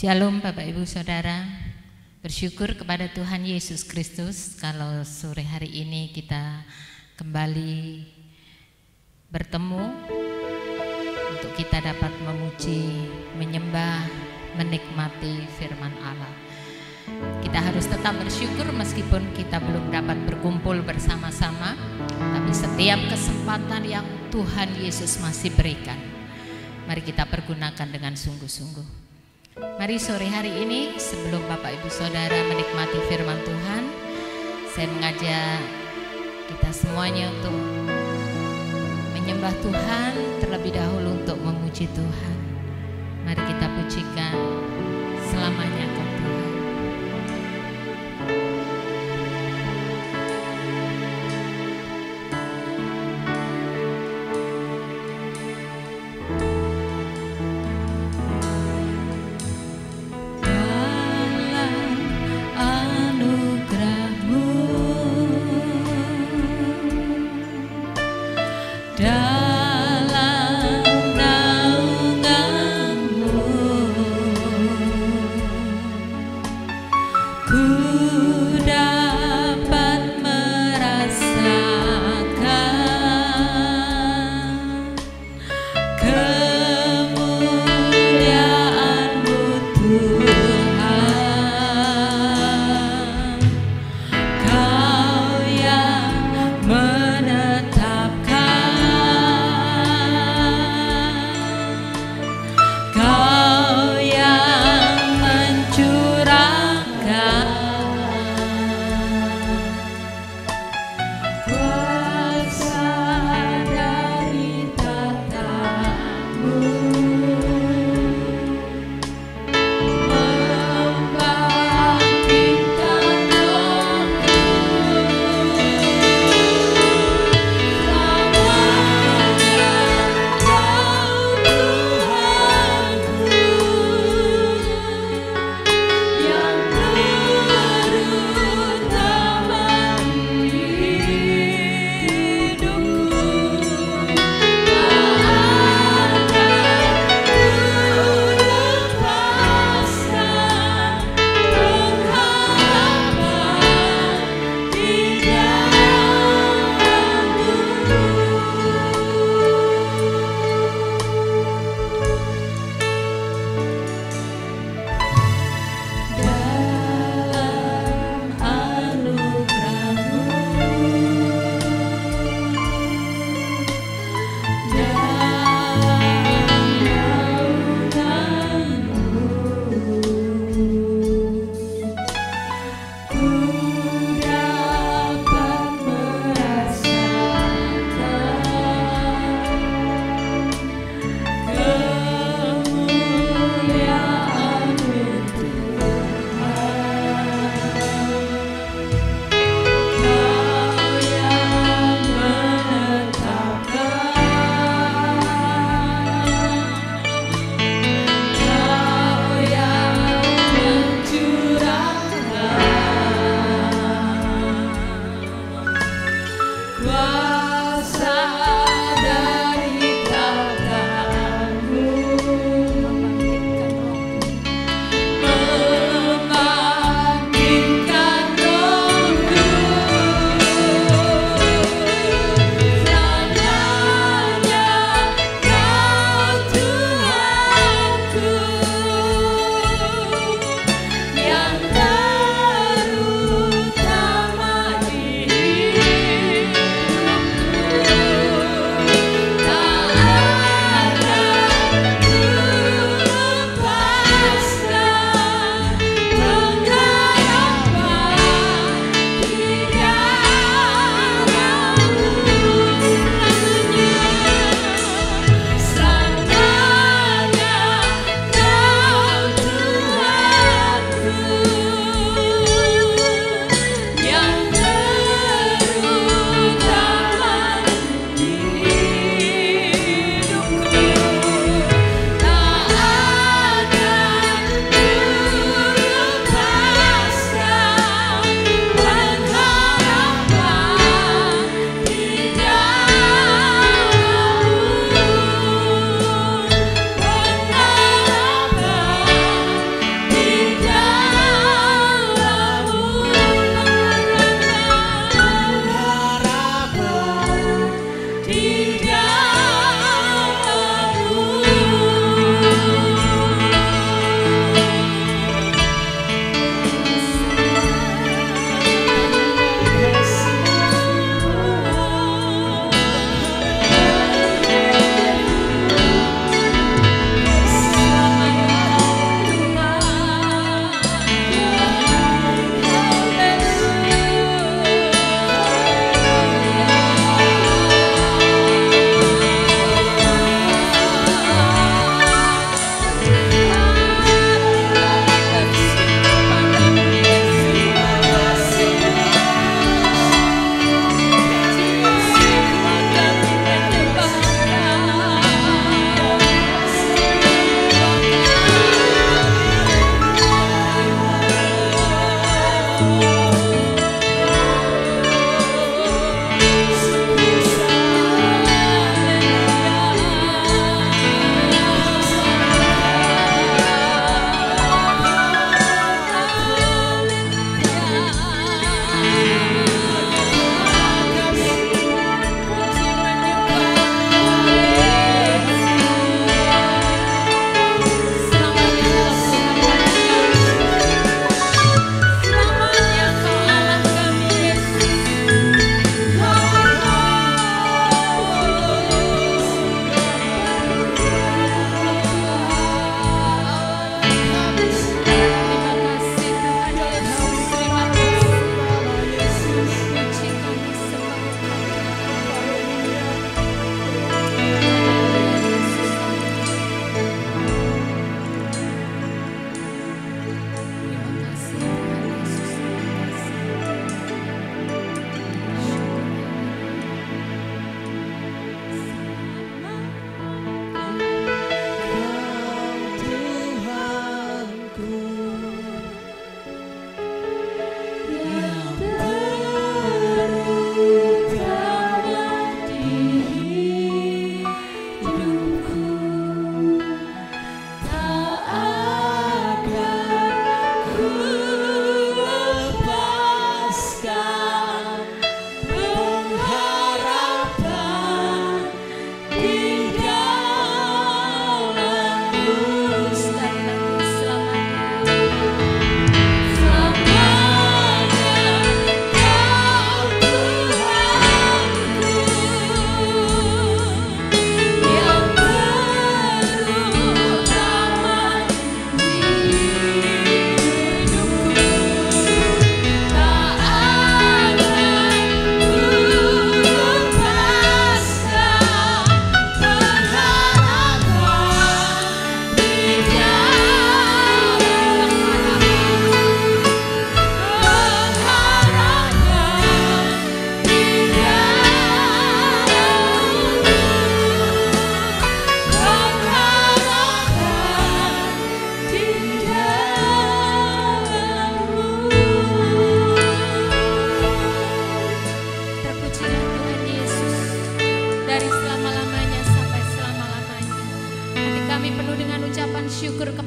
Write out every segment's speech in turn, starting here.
Shalom Bapak Ibu Saudara, bersyukur kepada Tuhan Yesus Kristus kalau sore hari ini kita kembali bertemu untuk kita dapat memuji, menyembah, menikmati firman Allah. Kita harus tetap bersyukur meskipun kita belum dapat berkumpul bersama-sama, tapi setiap kesempatan yang Tuhan Yesus masih berikan, mari kita pergunakan dengan sungguh-sungguh. Mari sore hari ini sebelum Bapak Ibu Saudara menikmati firman Tuhan, saya mengajak kita semuanya untuk menyembah Tuhan terlebih dahulu, untuk memuji Tuhan. Mari kita pujikan selamanya Kau Tuhan. Kau yang menetapkan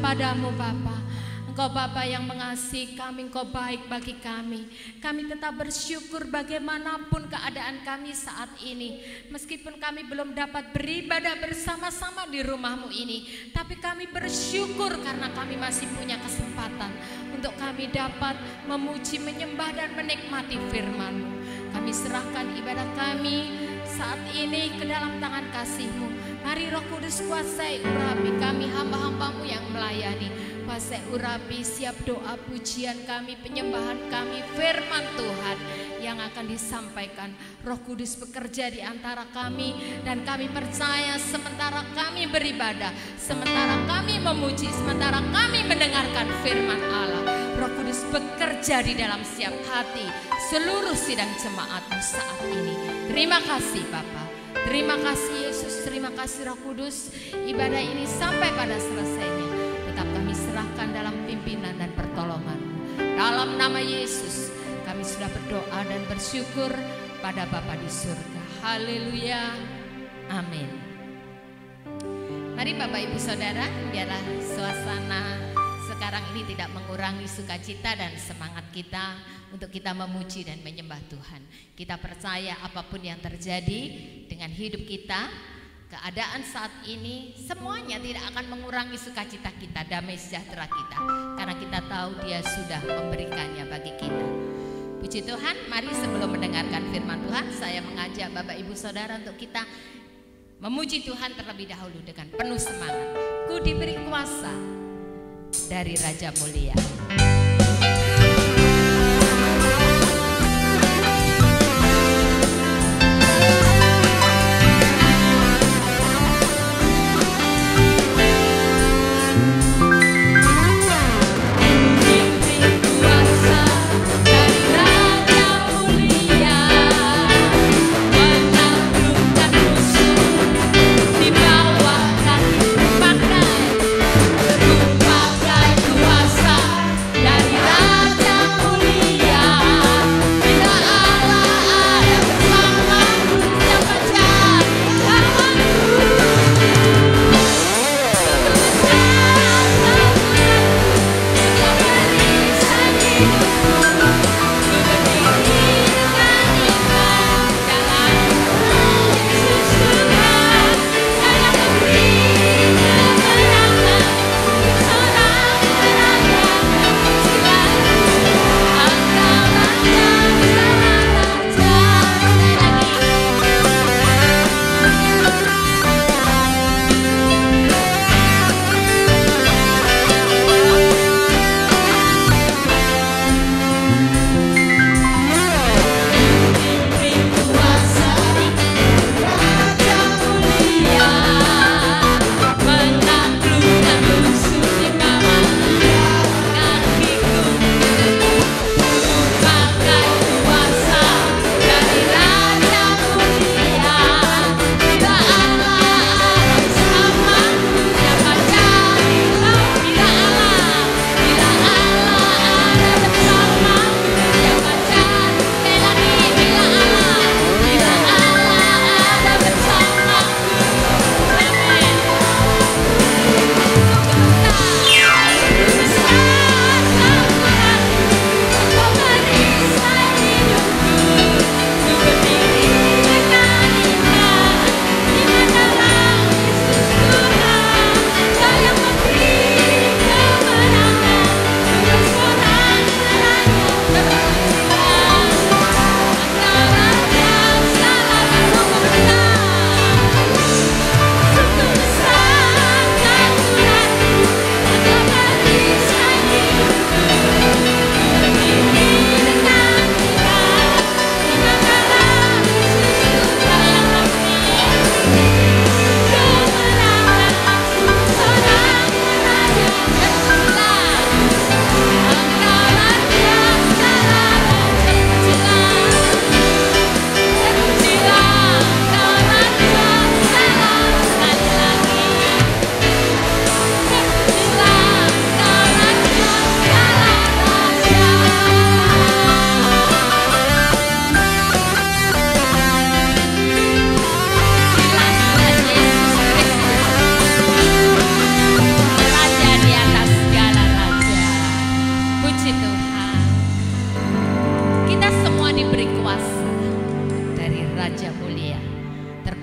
kepadamu Bapa. Engkau Bapa yang mengasihi kami, Engkau baik bagi kami. Kami tetap bersyukur bagaimanapun keadaan kami saat ini. Meskipun kami belum dapat beribadah bersama-sama di rumah-Mu ini, tapi kami bersyukur karena kami masih punya kesempatan untuk kami dapat memuji, menyembah dan menikmati firman-Mu. Kami serahkan ibadah kami saat ini ke dalam tangan kasih-Mu. Mari Roh Kudus kuasai urapi kami hamba-hamba-Mu yang melayani. Kuasai urapi siap doa pujian kami, penyembahan kami, firman Tuhan yang akan disampaikan. Roh Kudus bekerja di antara kami, dan kami percaya sementara kami beribadah, sementara kami memuji, sementara kami mendengarkan firman Allah, Roh Kudus bekerja di dalam setiap hati seluruh sidang jemaat-Mu saat ini. Terima kasih Bapa, terima kasih Yesus, terima kasih Roh Kudus. Ibadah ini sampai pada selesainya tetap kami serahkan dalam pimpinan dan pertolongan-Mu. Dalam nama Yesus kami sudah berdoa dan bersyukur pada Bapa di surga. Haleluya, amin. Mari Bapak Ibu Saudara, biarlah suasana sekarang ini tidak mengurangi sukacita dan semangat kita untuk kita memuji dan menyembah Tuhan. Kita percaya apapun yang terjadi dengan hidup kita, keadaan saat ini, semuanya tidak akan mengurangi sukacita kita, damai sejahtera kita, karena kita tahu Dia sudah memberikannya bagi kita. Puji Tuhan. Mari sebelum mendengarkan firman Tuhan, saya mengajak Bapak Ibu Saudara untuk kita memuji Tuhan terlebih dahulu dengan penuh semangat. Ku diberi kuasa dari Raja Mulia. Dari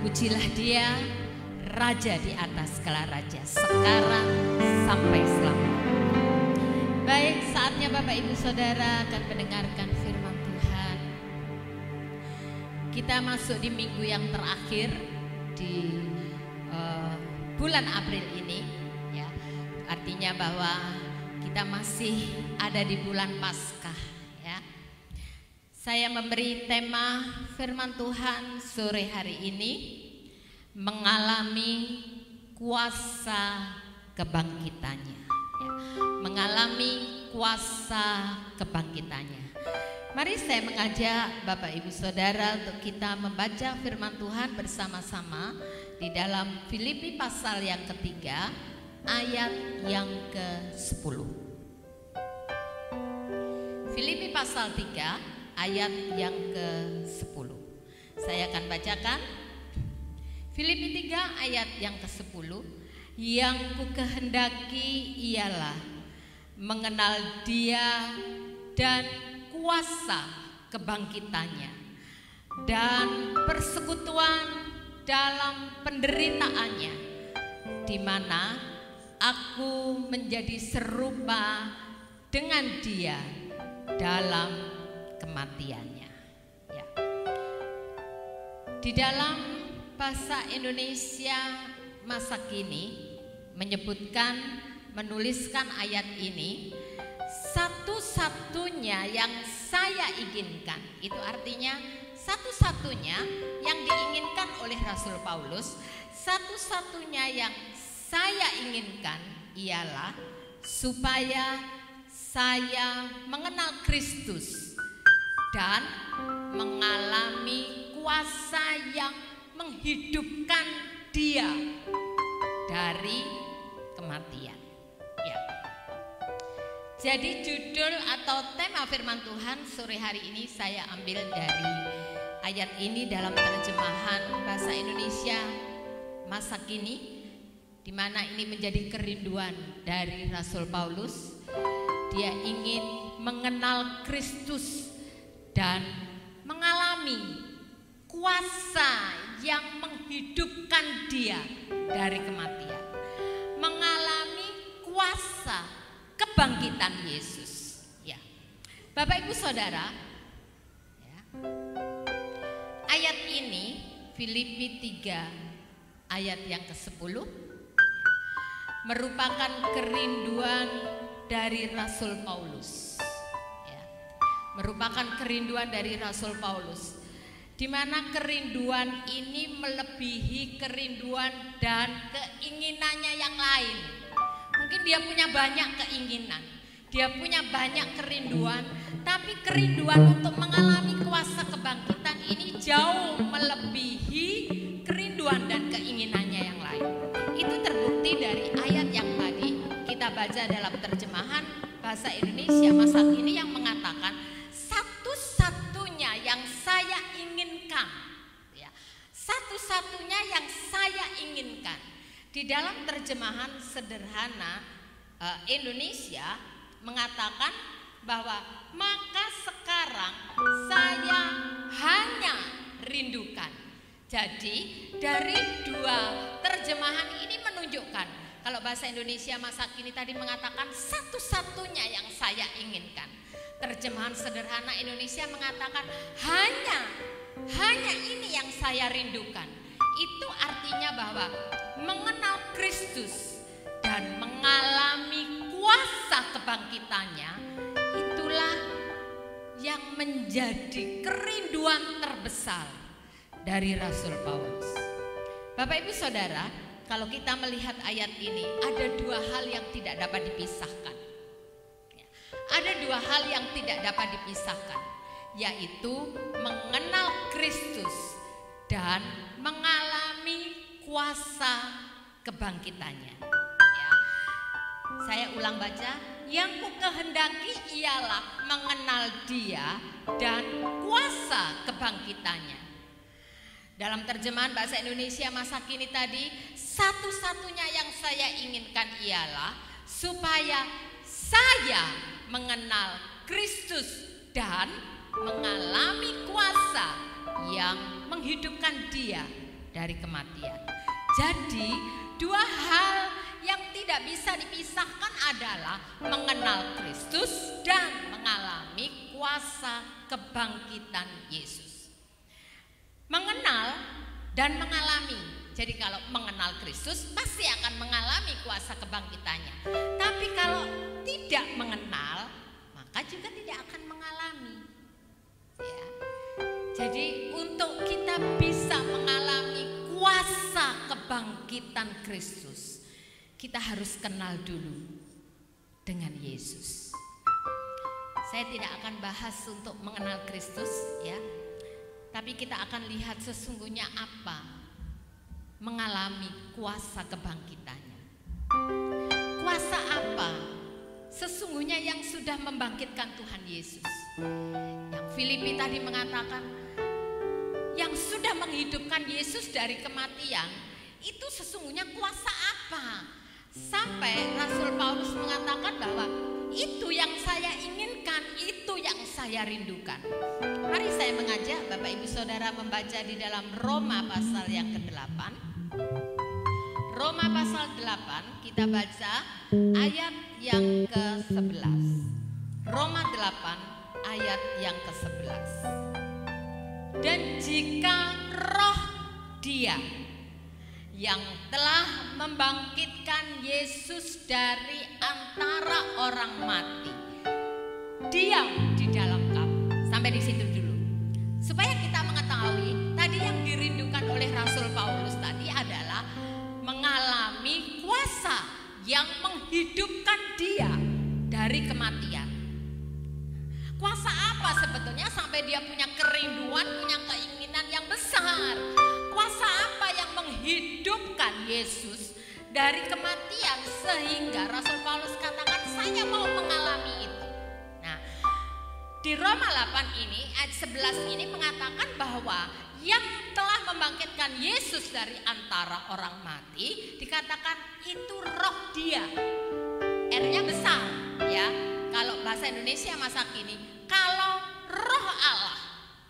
Pujilah Dia, Raja di atas segala raja, sekarang sampai selamanya. Baik, saatnya Bapak Ibu Saudara akan mendengarkan firman Tuhan. Kita masuk di minggu yang terakhir di bulan April ini, ya. Artinya bahwa kita masih ada di bulan Paskah, ya. Saya memberi tema firman Tuhan sore hari ini, mengalami kuasa kebangkitannya, ya. Mengalami kuasa kebangkitannya. Mari saya mengajak Bapak Ibu Saudara untuk kita membaca firman Tuhan bersama-sama di dalam Filipi pasal yang ketiga ayat yang ke-10. Filipi pasal 3 ayat yang ke-10. Saya akan bacakan. Filipi 3 ayat yang ke-10. Yang ku kehendaki ialah mengenal Dia dan kuasa kebangkitannya dan persekutuan dalam penderitaannya, di mana aku menjadi serupa dengan Dia dalam kematiannya, ya. Di dalam bahasa Indonesia masa kini menuliskan ayat ini, satu-satunya yang saya inginkan. Itu artinya satu-satunya yang diinginkan oleh Rasul Paulus, satu-satunya yang saya inginkan ialah supaya saya mengenal Kristus dan mengalami kuasa yang menghidupkan Dia dari kematian, ya. Jadi judul atau tema firman Tuhan sore hari ini saya ambil dari ayat ini dalam terjemahan bahasa Indonesia masa kini, di mana ini menjadi kerinduan dari Rasul Paulus. Dia ingin mengenal Kristus dan mengalami kuasa yang menghidupkan Dia dari kematian, mengalami kuasa kebangkitan Yesus, ya. Bapak Ibu Saudara, ya, ayat ini Filipi 3 ayat yang ke-10 merupakan kerinduan dari Rasul Paulus, ya. Merupakan kerinduan dari Rasul Paulus, di mana kerinduan ini melebihi kerinduan dan keinginannya yang lain. Mungkin dia punya banyak keinginan, dia punya banyak kerinduan, tapi kerinduan untuk mengalami kuasa kebangkitan ini jauh melebihi kerinduan dan keinginannya yang lain. Itu terbukti dari ayat yang tadi kita baca dalam terjemahan bahasa Indonesia masa kini yang mengatakan satu-satunya yang saya inginkan, ya, satu-satunya yang saya inginkan. Di dalam terjemahan sederhana Indonesia mengatakan bahwa maka sekarang saya hanya rindukan. Jadi dari dua terjemahan ini menunjukkan, kalau bahasa Indonesia masa kini tadi mengatakan satu-satunya yang saya inginkan, terjemahan sederhana Indonesia mengatakan hanya ini yang saya rindukan. Itu artinya bahwa mengenal Kristus dan mengalami kuasa kebangkitannya, itulah yang menjadi kerinduan terbesar dari Rasul Paulus. Bapak Ibu Saudara, kalau kita melihat ayat ini, ada dua hal yang tidak dapat dipisahkan. Ada dua hal yang tidak dapat dipisahkan, yaitu mengenal Kristus dan mengalami kuasa kebangkitannya, ya. Saya ulang baca, yang ku kehendaki ialah mengenal Dia dan kuasa kebangkitannya. Dalam terjemahan bahasa Indonesia masa kini tadi, satu-satunya yang saya inginkan ialah supaya saya mengenal Kristus dan mengalami kuasa yang menghidupkan Dia dari kematian. Jadi dua hal yang tidak bisa dipisahkan adalah mengenal Kristus dan mengalami kuasa kebangkitan Yesus. Mengenal dan mengalami. Jadi kalau mengenal Kristus pasti akan mengalami kuasa kebangkitannya. Tapi kalau tidak mengenal, maka juga tidak akan mengalami. Ya. Jadi untuk kita bisa mengalami kuasa kebangkitan Kristus, kita harus kenal dulu dengan Yesus. Saya tidak akan bahas untuk mengenal Kristus ya. Tapi kita akan lihat sesungguhnya apa mengalami kuasa kebangkitannya. Kuasa apa sesungguhnya yang sudah membangkitkan Tuhan Yesus? Yang Filipi tadi mengatakan, yang sudah menghidupkan Yesus dari kematian, itu sesungguhnya kuasa apa? Sampai Rasul Paulus mengatakan bahwa itu yang saya inginkan, itu yang saya rindukan. Mari saya mengajak Bapak Ibu Saudara membaca di dalam Roma pasal yang ke-8. Roma pasal 8 kita baca ayat yang ke-11. Roma 8 ayat yang ke-11. Dan jika roh Dia yang telah membangkitkan Yesus dari antara orang mati diam di dalam kamu. Sampai di situ dulu. Supaya kita mengetahui tadi yang dirindukan oleh Rasul Paulus tadi adalah mengalami kuasa yang menghidupkan dia dari kematian. Kuasa apa sebetulnya sampai dia punya kerinduan, punya keinginan yang besar? Kuasa apa yang menghidupkan Yesus dari kematian sehingga Rasul Paulus katakan saya mau mengalami itu. Nah, di Roma 8 ini ayat 11 ini mengatakan bahwa yang telah membangkitkan Yesus dari antara orang mati dikatakan itu roh Dia. R-nya besar ya. Kalau bahasa Indonesia masa kini, kalau roh Allah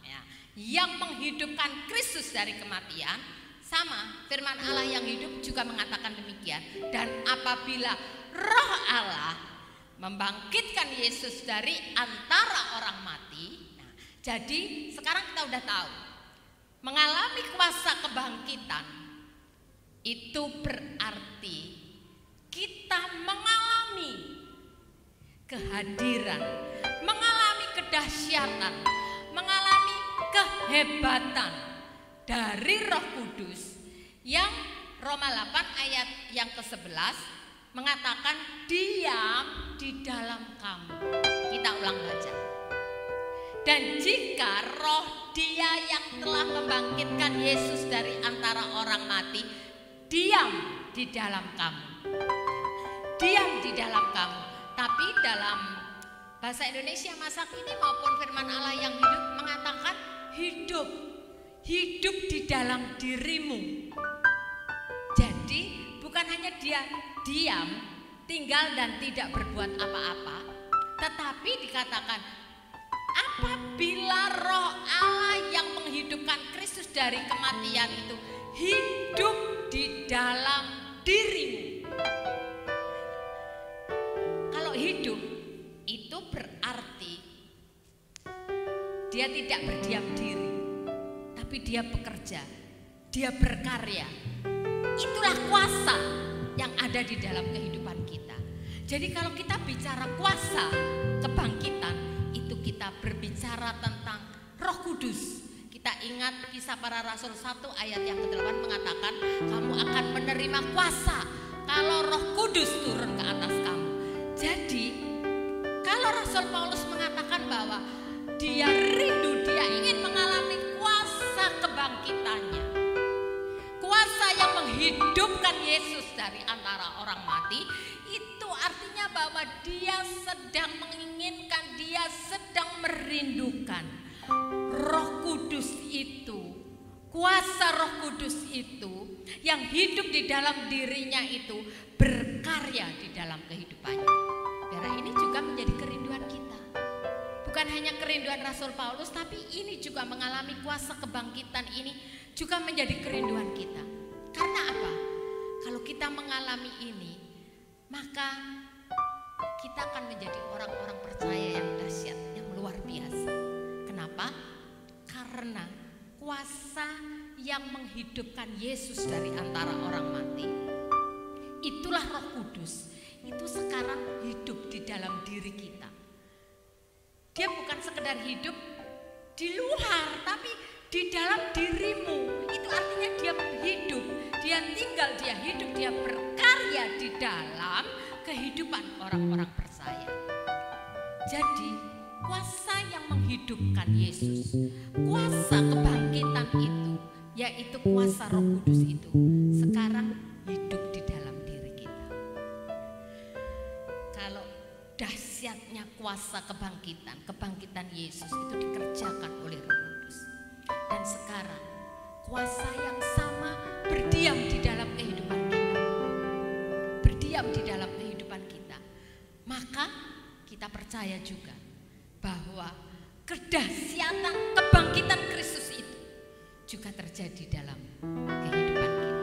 ya, yang menghidupkan Kristus dari kematian, sama firman Allah yang hidup juga mengatakan demikian. Dan apabila roh Allah membangkitkan Yesus dari antara orang mati, nah, jadi sekarang kita udah tahu mengalami kuasa kebangkitan itu berarti kita mengalami kehadiran, mengalami kedahsyatan, mengalami kehebatan dari Roh Kudus yang Roma 8 ayat yang ke-11 mengatakan diam di dalam kamu. Kita ulang baca. Dan jika roh Dia yang telah membangkitkan Yesus dari antara orang mati diam di dalam kamu. Diam di dalam kamu. Tapi dalam bahasa Indonesia masa kini maupun firman Allah yang hidup mengatakan hidup. Hidup di dalam dirimu. Jadi bukan hanya dia diam, tinggal dan tidak berbuat apa-apa, tetapi dikatakan apabila roh Allah yang menghidupkan Kristus dari kematian itu hidup di dalam dirimu. Kalau hidup itu berarti dia tidak berdiam diri, tapi dia bekerja, dia berkarya. Itulah kuasa yang ada di dalam kehidupan kita. Jadi kalau kita bicara kuasa kebangkitan, itu kita berbicara tentang Roh Kudus. Kita ingat kisah para rasul 1 ayat yang ke-8 mengatakan kamu akan menerima kuasa kalau Roh Kudus turun ke atas kamu. Jadi kalau Rasul Paulus mengatakan bahwa dia rindu, dia ingin mengalami kuasa kebangkitannya, kuasa yang menghidupkan Yesus dari antara orang mati, itu artinya bahwa dia sedang menginginkan, dia sedang merindukan Roh Kudus itu, kuasa Roh Kudus itu yang hidup di dalam dirinya itu berkarya di dalam kehidupannya. Karena ini juga menjadi kerinduan kita. Bukan hanya kerinduan Rasul Paulus, tapi ini juga mengalami kuasa kebangkitan ini juga menjadi kerinduan kita. Karena apa? Kalau kita mengalami ini, maka kita akan menjadi orang-orang percaya yang dahsyat, yang luar biasa. Kenapa? Karena kuasa yang menghidupkan Yesus dari antara orang mati, itulah Roh Kudus, itu sekarang hidup di dalam diri kita. Dia bukan sekedar hidup di luar, tapi di dalam dirimu. Itu artinya dia hidup, dia tinggal, dia hidup, dia berkarya di dalam kehidupan orang-orang percaya. Jadi kuasa yang menghidupkan Yesus, kuasa kebangkitan itu, yaitu kuasa Roh Kudus itu, sekarang hidup di dalam diri kita. Kalau dahsyatnya kuasa kebangkitan Yesus itu dikerjakan oleh Roh Kudus. Dan sekarang kuasa yang sama berdiam di dalam kehidupan kita. Berdiam di dalam kehidupan kita. Maka kita percaya juga bahwa kedahsyatan kebangkitan Kristus itu juga terjadi dalam kehidupan kita.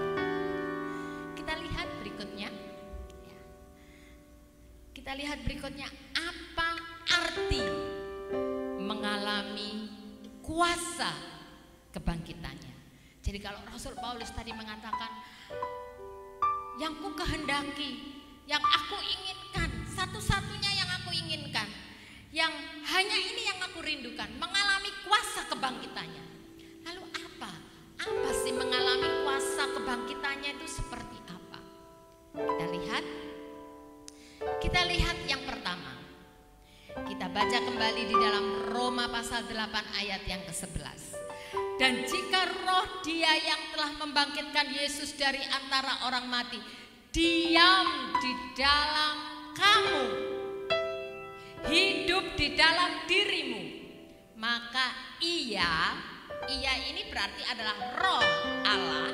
Kita lihat berikutnya. Kita lihat berikutnya, apa arti mengalami kuasa kebangkitannya. Jadi kalau Rasul Paulus tadi mengatakan, yang ku kehendaki, yang aku inginkan, satu-satunya yang aku inginkan, yang hanya ini yang aku rindukan, mengalami kuasa kebangkitannya. Lalu apa? Apa sih mengalami kuasa kebangkitannya itu seperti apa? Kita lihat yang pertama. Kita baca kembali di dalam Roma pasal 8 ayat yang ke-11. Dan jika roh Dia yang telah membangkitkan Yesus dari antara orang mati diam di dalam kamu, hidup di dalam dirimu, maka ia ini berarti adalah roh Allah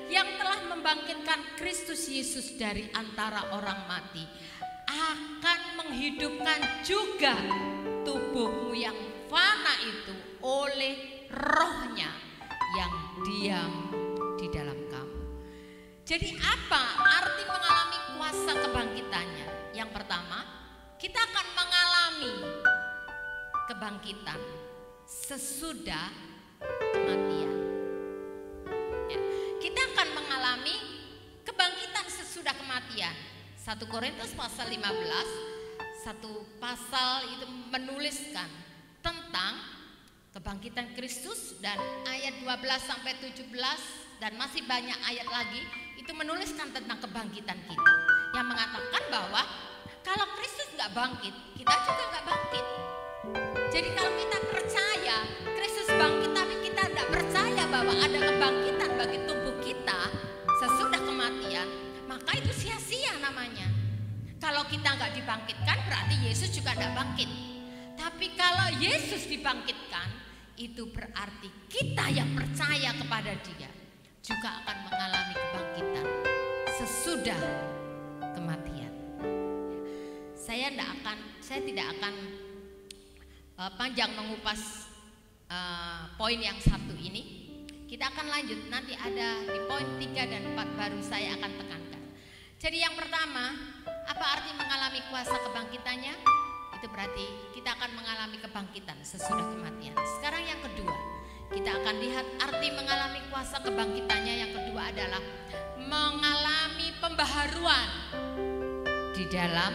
yang telah membangkitkan Kristus Yesus dari antara orang mati akan menghidupkan juga tubuhmu yang fana itu oleh rohnya yang diam di dalam kamu. Jadi apa arti mengalami kuasa kebangkitannya? Yang pertama, kita akan mengalami kebangkitan sesudah kematian. Ya, kita akan mengalami kebangkitan sesudah kematian. 1 Korintus pasal 15, satu pasal itu menuliskan tentang kebangkitan Kristus, dan ayat 12 sampai 17 dan masih banyak ayat lagi itu menuliskan tentang kebangkitan kita, yang mengatakan bahwa kalau Kristus nggak bangkit, kita juga nggak bangkit. Jadi kalau kita percaya Kristus bangkit tapi kita tidak percaya bahwa ada kebangkitan bagi tubuh kita sesudah kematian, maka itu sia-sia namanya. Kalau kita nggak dibangkitkan berarti Yesus juga nggak bangkit. Tapi kalau Yesus dibangkitkan, itu berarti kita yang percaya kepada Dia juga akan mengalami kebangkitan sesudah kematian. Saya tidak akan panjang mengupas poin yang satu ini. Kita akan lanjut, nanti ada di poin 3 dan 4 baru saya akan tekankan. Jadi yang pertama, apa arti mengalami kuasa kebangkitannya? Itu berarti kita akan mengalami kebangkitan sesudah kematian. Sekarang yang kedua, kita akan lihat arti mengalami kuasa kebangkitannya. Yang kedua adalah mengalami pembaharuan di dalam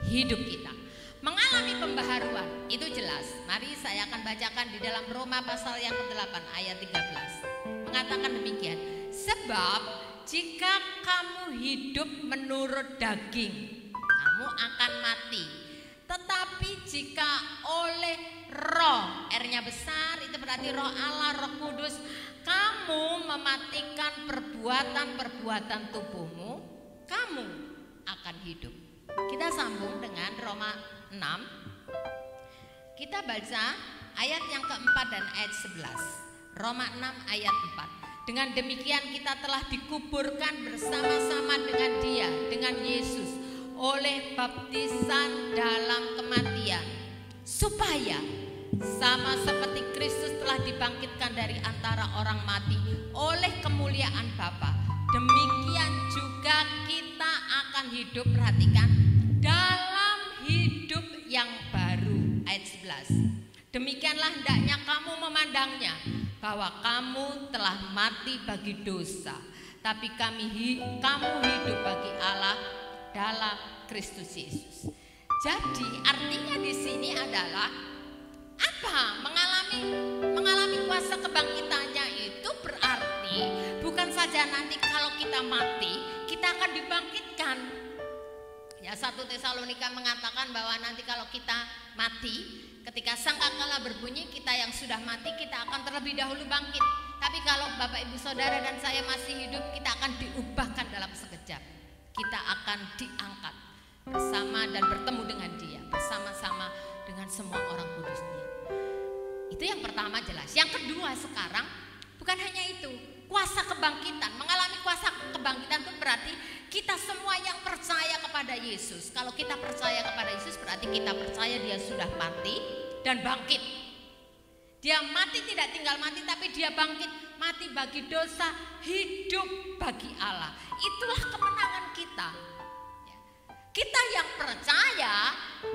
hidup kita. Mengalami pembaharuan itu jelas. Mari saya akan bacakan di dalam Roma pasal yang ke-8 ayat 13. Mengatakan demikian, sebab jika kamu hidup menurut daging, kamu akan mati. Tetapi jika oleh roh, R-nya besar, itu berarti roh Allah, Roh Kudus, kamu mematikan perbuatan-perbuatan tubuhmu, kamu akan hidup. Kita sambung dengan Roma 6. Kita baca ayat yang keempat dan ayat 11. Roma 6 ayat 4. Dengan demikian kita telah dikuburkan bersama-sama dengan Dia, dengan Yesus, oleh baptisan dalam kematian, supaya sama seperti Kristus telah dibangkitkan dari antara orang mati oleh kemuliaan Bapa, demikian juga kita akan hidup, perhatikan, dalam hidup yang baru. Ayat 11. Demikianlah hendaknya kamu memandangnya, bahwa kamu telah mati bagi dosa, tapi kamu hidup bagi Allah dalam Kristus Yesus. Jadi artinya di sini adalah apa? Mengalami kuasa kebangkitannya itu berarti bukan saja nanti kalau kita mati kita akan dibangkitkan. Ya, 1 Tesalonika mengatakan bahwa nanti kalau kita mati, ketika sangkakala berbunyi, kita yang sudah mati kita akan terlebih dahulu bangkit. Tapi kalau Bapak Ibu Saudara dan saya masih hidup, kita akan diubahkan dalam sekejap. Kita akan diangkat bersama dan bertemu dengan Dia, bersama-sama dengan semua orang kudusnya. Itu yang pertama, jelas. Yang kedua, sekarang bukan hanya itu, kuasa kebangkitan. Mengalami kuasa kebangkitan itu berarti kita semua yang percaya kepada Yesus. Kalau kita percaya kepada Yesus berarti kita percaya Dia sudah mati dan bangkit. Dia mati tidak tinggal mati, tapi Dia bangkit. Mati bagi dosa, hidup bagi Allah. Itulah kemenangan kita. Kita yang percaya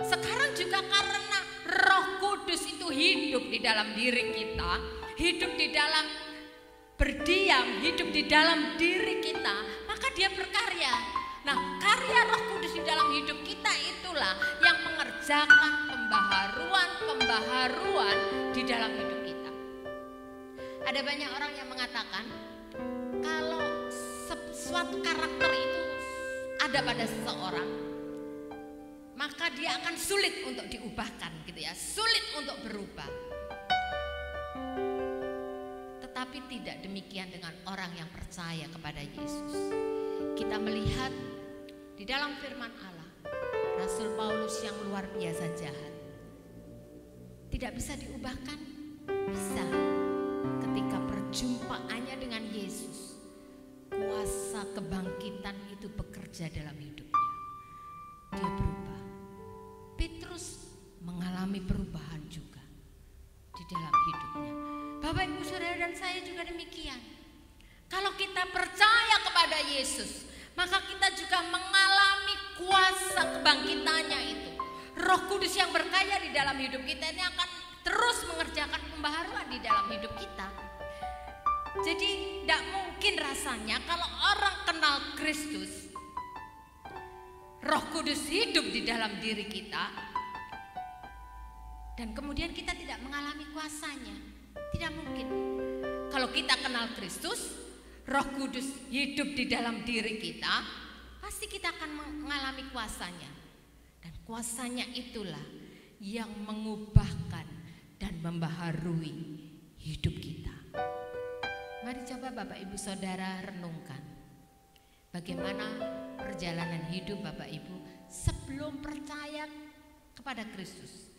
sekarang juga karena Roh Kudus itu hidup di dalam diri kita, hidup di dalam berdiam, hidup di dalam diri kita, maka Dia berkarya. Nah, karya Roh Kudus di dalam hidup kita itulah yang mengerjakan pembaharuan di dalam hidup kita. Ada banyak orang yang mengatakan kalau suatu karakter itu ada pada seseorang, maka dia akan sulit untuk diubahkan, gitu ya, sulit untuk berubah. Tetapi tidak demikian dengan orang yang percaya kepada Yesus. Kita melihat di dalam firman Allah, Rasul Paulus yang luar biasa jahat, tidak bisa diubahkan, bisa. Ketika perjumpaannya dengan Yesus, kuasa kebangkitan itu bekerja dalam hidupnya. Dia berubah. Petrus mengalami perubahan juga di dalam hidupnya. Bapak, Ibu, Saudara dan saya juga demikian. Kalau kita percaya kepada Yesus, maka kita juga mengalami kuasa kebangkitannya itu. Roh Kudus yang berkarya di dalam hidup kita ini akan terus mengerjakan pembaharuan di dalam hidup kita. Jadi tidak mungkin rasanya kalau orang kenal Kristus, Roh Kudus hidup di dalam diri kita, dan kemudian kita tidak mengalami kuasanya. Tidak mungkin. Kalau kita kenal Kristus, Roh Kudus hidup di dalam diri kita, pasti kita akan mengalami kuasanya. Dan kuasanya itulah yang mengubahkan dan membaharui hidup kita. Mari coba Bapak Ibu Saudara renungkan bagaimana perjalanan hidup Bapak Ibu sebelum percaya kepada Kristus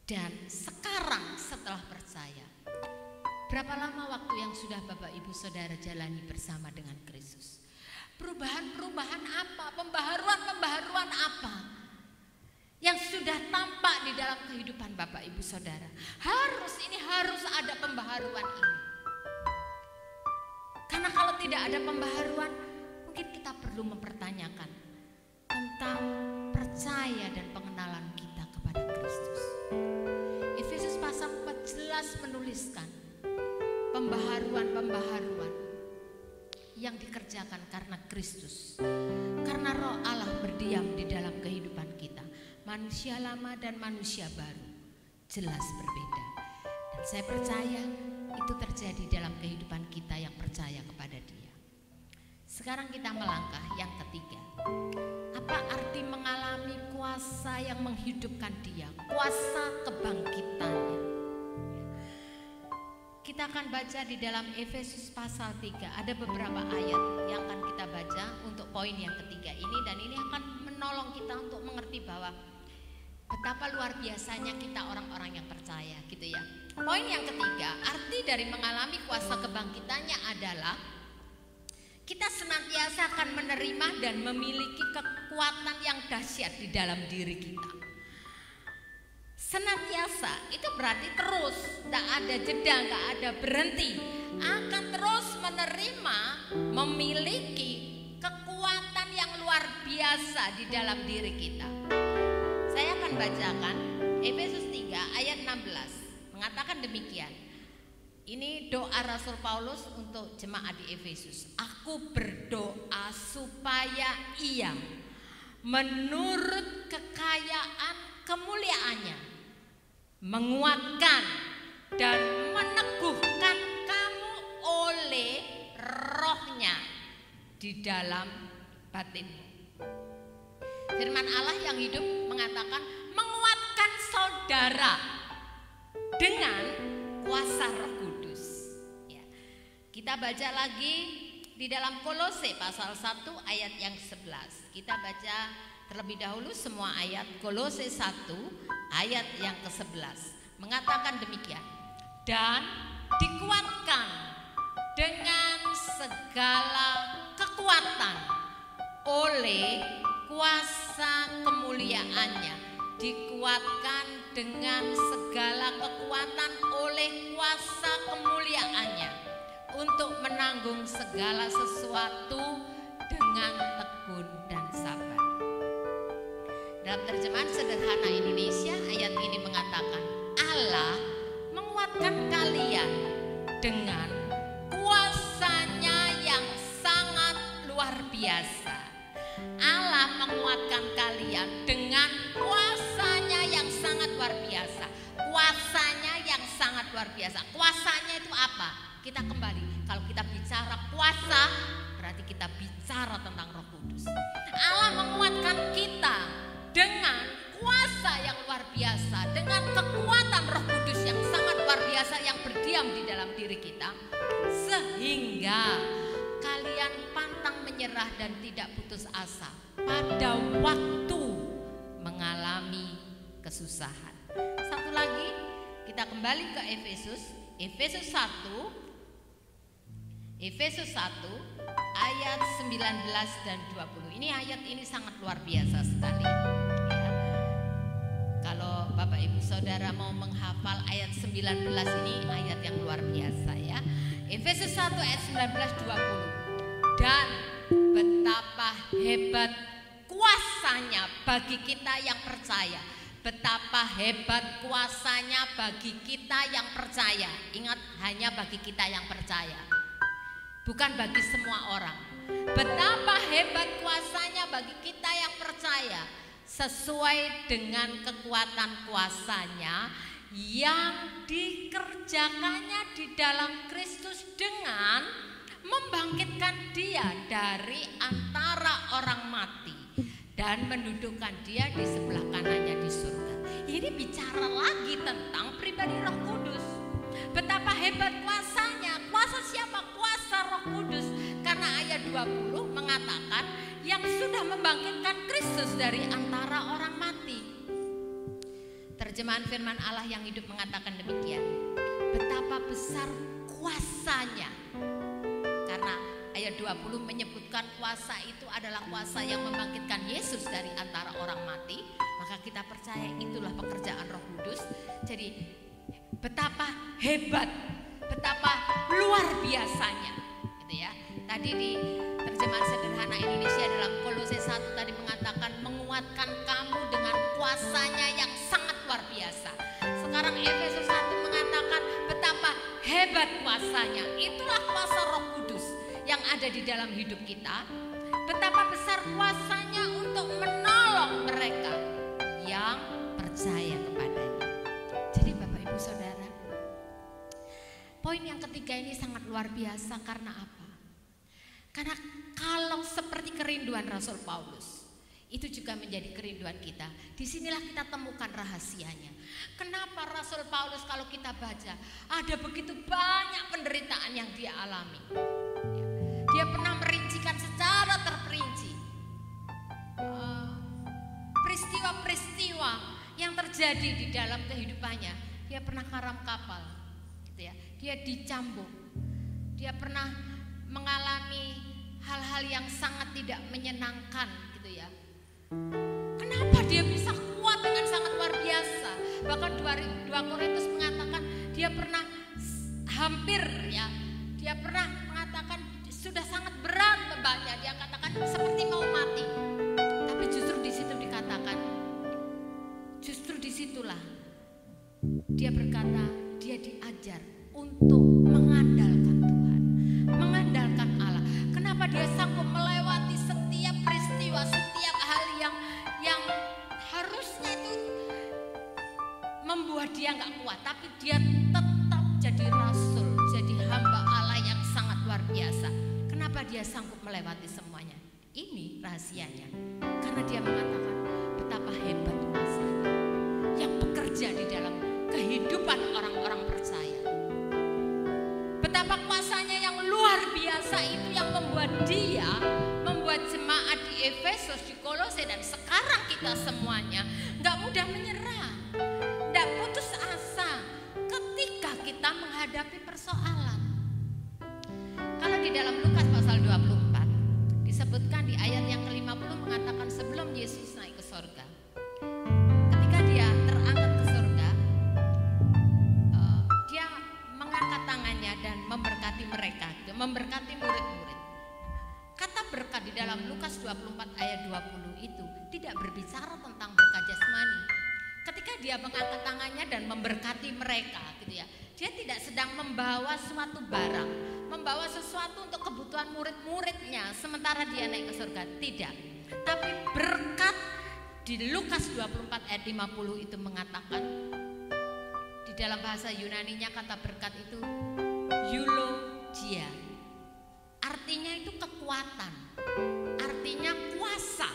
dan sekarang setelah percaya. Berapa lama waktu yang sudah Bapak Ibu Saudara jalani bersama dengan Kristus? Perubahan-perubahan apa? Pembaharuan-pembaharuan apa yang sudah tampak di dalam kehidupan Bapak Ibu Saudara? Harus ada pembaharuan ini. Karena kalau tidak ada pembaharuan, mungkin kita perlu mempertanyakan tentang percaya dan pengenalan kita kepada Kristus. Efesus pasal 4 jelas menuliskan pembaharuan yang dikerjakan karena Kristus, karena Roh Allah berdiam di dalam kehidupan kita. Manusia lama dan manusia baru jelas berbeda. Dan saya percaya itu terjadi dalam kehidupan kita yang percaya kepada Dia. Sekarang kita melangkah yang ketiga. Apa arti mengalami kuasa yang menghidupkan Dia? Kuasa kebangkitannya. Kita akan baca di dalam Efesus pasal 3. Ada beberapa ayat yang akan kita baca untuk poin yang ketiga ini. Dan ini akan menolong kita untuk mengerti bahwa betapa luar biasanya kita orang-orang yang percaya, gitu ya. Poin yang ketiga, arti dari mengalami kuasa kebangkitannya adalah kita senantiasa akan menerima dan memiliki kekuatan yang dahsyat di dalam diri kita. Senantiasa itu berarti terus, tidak ada jeda, tidak ada berhenti, akan terus menerima, memiliki kekuatan yang luar biasa di dalam diri kita. Saya akan bacakan Efesus 3 ayat 16, mengatakan demikian. Ini doa Rasul Paulus untuk jemaat di Efesus. Aku berdoa supaya ia menurut kekayaan kemuliaannya menguatkan dan meneguhkan kamu oleh rohnya di dalam batinmu. Firman Allah yang hidup mengatakan menguatkan saudara dengan kuasa Roh Kudus. Ya. Kita baca lagi di dalam Kolose pasal 1 ayat yang 11. Kita baca terlebih dahulu semua ayat. Kolose 1 ayat yang ke-11 mengatakan demikian. Dan dikuatkan dengan segala kekuatan oleh kuasa kemuliaannya. Dikuatkan dengan segala kekuatan oleh kuasa kemuliaannya untuk menanggung segala sesuatu dengan tekun dan sabar. Dalam terjemahan sederhana Indonesia, ayat ini mengatakan Allah menguatkan kalian dengan kuasanya yang sangat luar biasa. Allah menguatkan kalian dengan kuasanya yang sangat luar biasa. Kuasanya yang sangat luar biasa. Kuasanya itu apa? Kita kembali, kalau kita bicara kuasa, berarti kita bicara tentang Roh Kudus. Allah menguatkan kita dengan kuasa yang luar biasa, dengan kekuatan Roh Kudus yang sangat luar biasa yang berdiam di dalam diri kita, sehingga kalian pantang menyerah dan tidak putus asa pada waktu mengalami kesusahan. Satu lagi, kita kembali ke Efesus 1 ayat 19 dan 20. Ini ayat ini sangat luar biasa sekali. Ya. Kalau Bapak Ibu Saudara mau menghafal ayat 19 ini ayat yang luar biasa ya. Efesus 1 ayat 19 20. Dan betapa hebat kuasanya bagi kita yang percaya. Betapa hebat kuasanya bagi kita yang percaya. Ingat, hanya bagi kita yang percaya, bukan bagi semua orang. Betapa hebat kuasanya bagi kita yang percaya, sesuai dengan kekuatan kuasanya yang dikerjakannya di dalam Kristus dengan membangkitkan dia dari antara orang mati dan mendudukkan dia di sebelah kanannya di surga. Ini bicara lagi tentang pribadi Roh Kudus. Betapa hebat kuasanya. Kuasa siapa? Kuasa Roh Kudus. Karena ayat 20 mengatakan yang sudah membangkitkan Kristus dari antara orang mati. Terjemahan firman Allah yang hidup mengatakan demikian. Betapa besar kuasanya. Karena ayat 20 menyebutkan kuasa itu adalah kuasa yang membangkitkan Yesus dari antara orang mati. Maka kita percaya itulah pekerjaan Roh Kudus. Jadi betapa hebat, betapa luar biasanya, gitu ya. Tadi di terjemahan sederhana Indonesia dalam Kolose 1 tadi mengatakan menguatkan kamu dengan kuasanya yang sangat luar biasa. Sekarang Efesus 1 mengatakan betapa hebat kuasanya. Itulah kuasa Roh Kudus yang ada di dalam hidup kita. Betapa besar kuasanya untuk menolong mereka yang percaya kepadanya. Jadi Bapak Ibu Saudara, poin yang ketiga ini sangat luar biasa. Karena apa? Karena kalau seperti kerinduan Rasul Paulus, itu juga menjadi kerinduan kita. Disinilah kita temukan rahasianya. Kenapa Rasul Paulus kalau kita baca, ada begitu banyak penderitaan yang dia alami. Dia pernah merincikan secara terperinci peristiwa-peristiwa yang terjadi di dalam kehidupannya. Dia pernah karam kapal, gitu ya. Dia dicambuk. Dia pernah mengalami hal-hal yang sangat tidak menyenangkan, gitu ya. Kenapa dia bisa kuat dengan sangat luar biasa? Bahkan 2 Korintus mengatakan dia pernah hampir ya, dia pernah mengatakan sudah sangat berat bebannya, dia katakan seperti mau mati. Tapi justru di situ dikatakan, justru disitulah dia berkata, dia diajar untuk mengandalkan Tuhan, mengandalkan Allah. Kenapa dia sanggup melewati setiap peristiwa, setiap hal yang harusnya itu membuat dia nggak kuat, tapi dia tetap jadi rasul, jadi hamba Allah yang sangat luar biasa. Kenapa dia sanggup melewati semuanya? Ini rahasianya, karena dia mengatakan betapa hebat kuasanya yang bekerja di dalam kehidupan orang-orang percaya. Betapa kuasanya yang luar biasa itu yang membuat dia, membuat jemaat di Efesus, di Kolose, dan sekarang kita semuanya nggak mudah menyerah, nggak putus asa ketika kita menghadapi persoalan. Kalau di dalam Lukas pasal 24 disebutkan di ayat yang ke-50 mengatakan sebelum Yesus naik ke sorga, ketika dia terangkat ke sorga, dia mengangkat tangannya dan memberkati mereka, memberkati murid-murid. Kata berkat di dalam Lukas 24 ayat 20 itu tidak berbicara tentang berkat jasmani. Ketika dia mengangkat tangannya dan memberkati mereka gitu ya, dia tidak sedang membawa suatu barang, membawa sesuatu untuk kebutuhan murid-muridnya sementara dia naik ke surga, tidak. Tapi berkat di Lukas 24 ayat 50 itu mengatakan, di dalam bahasa Yunaninya kata berkat itu eulogia, artinya itu kekuatan, artinya kuasa,